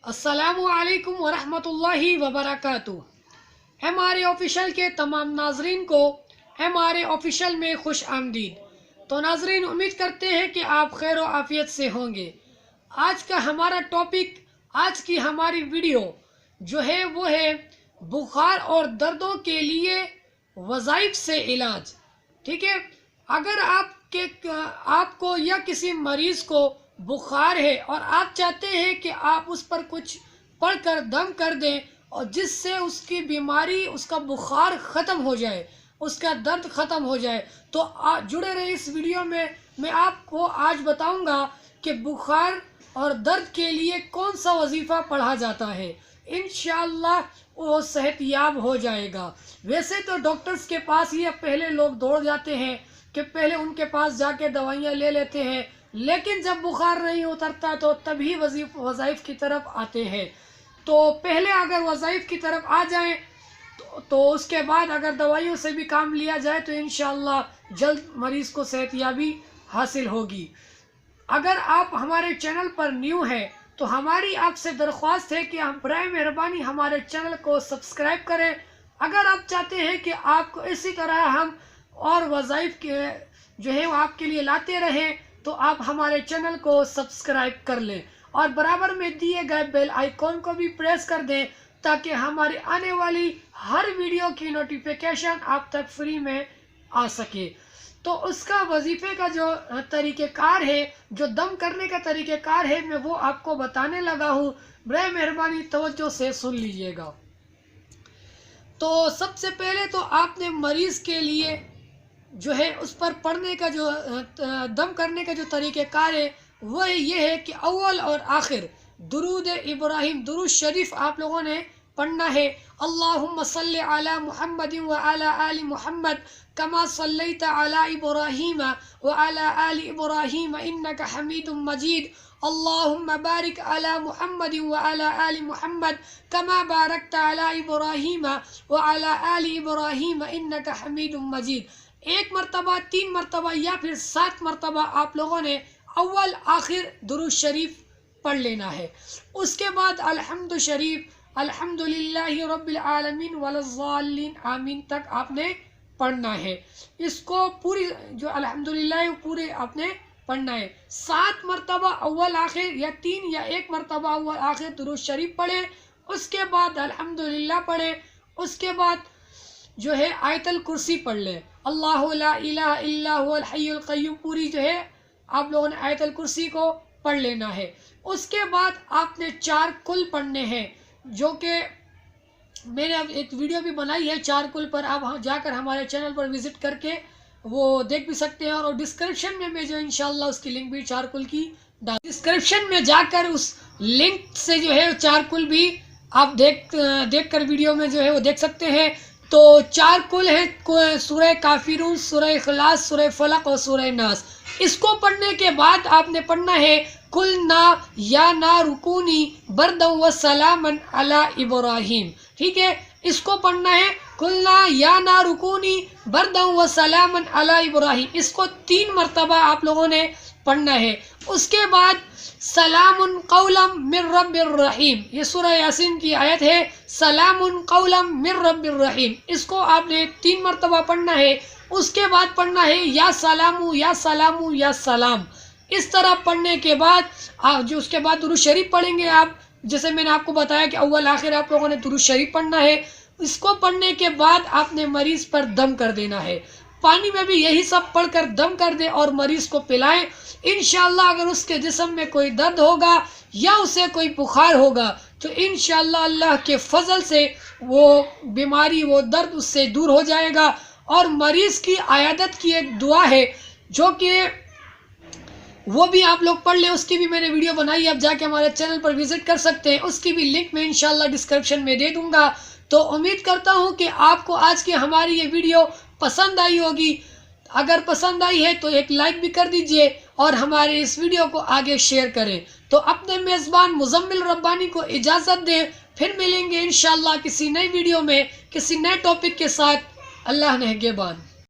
अस्सलामु अलैकुम वरहमतुल्लाहि वबरकातुह। हमारे ऑफिशियल के तमाम नाजरीन को हमारे ऑफिशियल में खुश आमदीद। तो नाजरीन, उम्मीद करते हैं कि आप खैर आफियत से होंगे। आज का हमारा टॉपिक, आज की हमारी वीडियो जो है वो है बुखार और दर्दों के लिए वज़ाइफ से इलाज। ठीक है, अगर आपको या किसी मरीज़ को बुखार है और आप चाहते हैं कि आप उस पर कुछ पढ़कर दम कर दें और जिससे उसकी बीमारी, उसका बुखार ख़त्म हो जाए, उसका दर्द ख़त्म हो जाए, तो जुड़े रहे इस वीडियो में। मैं आपको आज बताऊंगा कि बुखार और दर्द के लिए कौन सा वजीफ़ा पढ़ा जाता है। इंशाअल्लाह वो सेहतयाब हो जाएगा। वैसे तो डॉक्टर्स के पास ही पहले लोग दौड़ जाते हैं कि पहले उनके पास जाके दवाइयाँ ले लेते हैं, लेकिन जब बुखार नहीं उतरता तो तभी वज़ाइफ की तरफ आते हैं। तो पहले अगर वज़ाइफ की तरफ आ जाएं तो उसके बाद अगर दवाइयों से भी काम लिया जाए तो इंशाअल्लाह जल्द मरीज़ को सेहतयाबी हासिल होगी। अगर आप हमारे चैनल पर न्यू हैं तो हमारी आपसे दरख्वास्त है कि हम बराए मेहरबानी हमारे चैनल को सब्सक्राइब करें। अगर आप चाहते हैं कि आपको इसी तरह हम और वज़ाइफ के जो है वो आपके लिए लाते रहें तो आप हमारे चैनल को सब्सक्राइब कर लें और बराबर में दिए गए बेल आइकॉन को भी प्रेस कर दें ताकि हमारी आने वाली हर वीडियो की नोटिफिकेशन आप तक फ्री में आ सके। तो उसका वजीफे का जो तरीक़ेकार है, जो दम करने का तरीक़ेकार है, मैं वो आपको बताने लगा हूँ। बराए मेहरबानी तवज्जो से सुन लीजिएगा। तो सबसे पहले तो आपने मरीज़ के लिए जो है उस पर पढ़ने का जो दम करने का जो तरीक़ेकार है वो ये है कि अव्वल और आखिर दुरूद इब्राहिम, दुरूद शरीफ आप लोगों ने पढ़ना है। अल्लाहुम्मा सल्ली अला मुहम्मदिन व अला आलि मुहम्मद कमा सल्लैता अला इब्राहीम व अला आलि इब्राहीम इन्नका हमीदुम मजीद। अल्लाहुम्मा बारिक अला मुहम्मदिन व अला आलि मुहम्मद कमा बारकता अला इब्राहीम व अला आलि इब्राहीम इन्नका हमीदुम मजीद। एक मरतबा, 3 मरतबा या फिर 7 मरतबा आप लोगों ने अव्वल आखिर दुरूद शरीफ पढ़ लेना है। उसके बाद अल्हम्दु शरीफ, अल्हम्दुलिल्लाहि रब्बिल आलमीन वलज़्ज़ालिन आमीन तक आपने पढ़ना है। इसको पूरी जो अल्हम्दुलिल्लाह पूरे आपने पढ़ना है। 7 मरतबा अव्वल आखिर या 3 या 1 मरतबा अव्वल आखिर दुरूद शरीफ पढ़े। उसके बाद अल्हम्दुलिल्लाह पढ़े। उसके बाद जो है आयतल कुर्सी पढ़ ले, अल्लाहु ला इलाहा इल्ला हुवल हय्युल क़य्यूम, पूरी जो है आप लोगों ने आयतल कुर्सी को पढ़ लेना है। उसके बाद आपने 4 कुल पढ़ने हैं, जो कि मैंने अब एक वीडियो भी बनाई है 4 कुल पर। आप जाकर हमारे चैनल पर विजिट करके वो देख भी सकते हैं और डिस्क्रिप्शन में मैं जो इंशाल्लाह उसकी लिंक भी 4 कुल की डाल, डिस्क्रिप्शन में जाकर उस लिंक से जो है 4 कुल भी आप देख कर वीडियो में जो है वो देख सकते हैं। तो 4 कुल हैं, सूरह काफिरून, सूरह इखलास, सूरह फलक और सूरह नास। इसको पढ़ने के बाद आपने पढ़ना है कुल ना या ना रुकूनी बरदम व सलामन अला इब्राहीम। ठीक है, इसको पढ़ना है कुल ना या ना रुकूनी बरदम व सलामन अला इब्राहीम। इसको 3 मरतबा आप लोगों ने पढ़ना है। उसके बाद सलामुन कौलम मिर रब्बिर रहीम, ये सूरह यासीन की आयत है, सलामुन कौलम मिर रब्बिर रहीम। इसको आपने 3 मरतबा पढ़ना है। उसके बाद पढ़ना है या सलामू या सलामू या सलाम। इस तरह पढ़ने के बाद आप जो उसके बाद दुरूद शरीफ पढ़ेंगे आप, जैसे मैंने आपको बताया कि अव्वल आखिर आप लोगों ने दुरूद शरीफ पढ़ना है। इसको पढ़ने के बाद आपने मरीज़ पर दम कर देना है। पानी में भी यही सब पढ़कर दम कर दे और मरीज़ को पिलाएं। इंशाअल्लाह अगर उसके जिस्म में कोई दर्द होगा या उसे कोई बुखार होगा तो इंशाअल्लाह अल्लाह के फजल से वो बीमारी, वो दर्द उससे दूर हो जाएगा। और मरीज़ की आयादत की एक दुआ है जो कि वो भी आप लोग पढ़ लें, उसकी भी मैंने वीडियो बनाई है, आप जाके हमारे चैनल पर विजिट कर सकते हैं। उसकी भी लिंक मैं इंशाअल्लाह डिस्क्रिप्शन में दे दूंगा। तो उम्मीद करता हूँ कि आपको आज की हमारी ये वीडियो पसंद आई होगी। अगर पसंद आई है तो एक लाइक भी कर दीजिए और हमारे इस वीडियो को आगे शेयर करें। तो अपने मेज़बान मुज़म्मिल रब्बानी को इजाज़त दें, फिर मिलेंगे इंशाअल्लाह किसी नई वीडियो में किसी नए टॉपिक के साथ। अल्लाह नेगेबान।